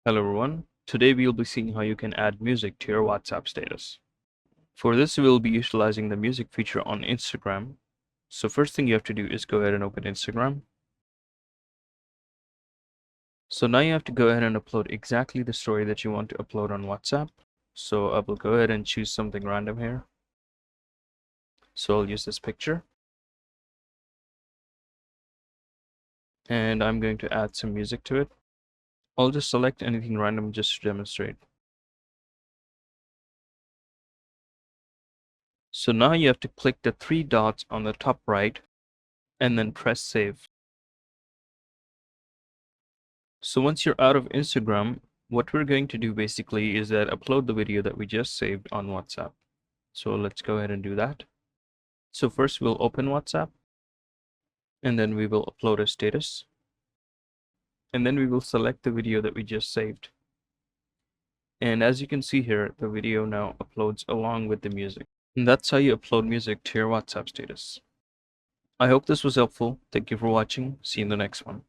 Hello everyone. Today we'll be seeing how you can add music to your WhatsApp status. For this, we'll be utilizing the music feature on Instagram. So first thing you have to do is go ahead and open Instagram. So now you have to go ahead and upload exactly the story that you want to upload on WhatsApp. So I will go ahead and choose something random here. So I'll use this picture. And I'm going to add some music to it. I'll just select anything random just to demonstrate. So now you have to click the three dots on the top right and then press save. So once you're out of Instagram, what we're going to do basically is that upload the video that we just saved on WhatsApp. So let's go ahead and do that. So first we'll open WhatsApp and then we will upload a status. And then we will select the video that we just saved. And as you can see here, the video now uploads along with the music. And that's how you upload music to your WhatsApp status. I hope this was helpful. Thank you for watching. See you in the next one.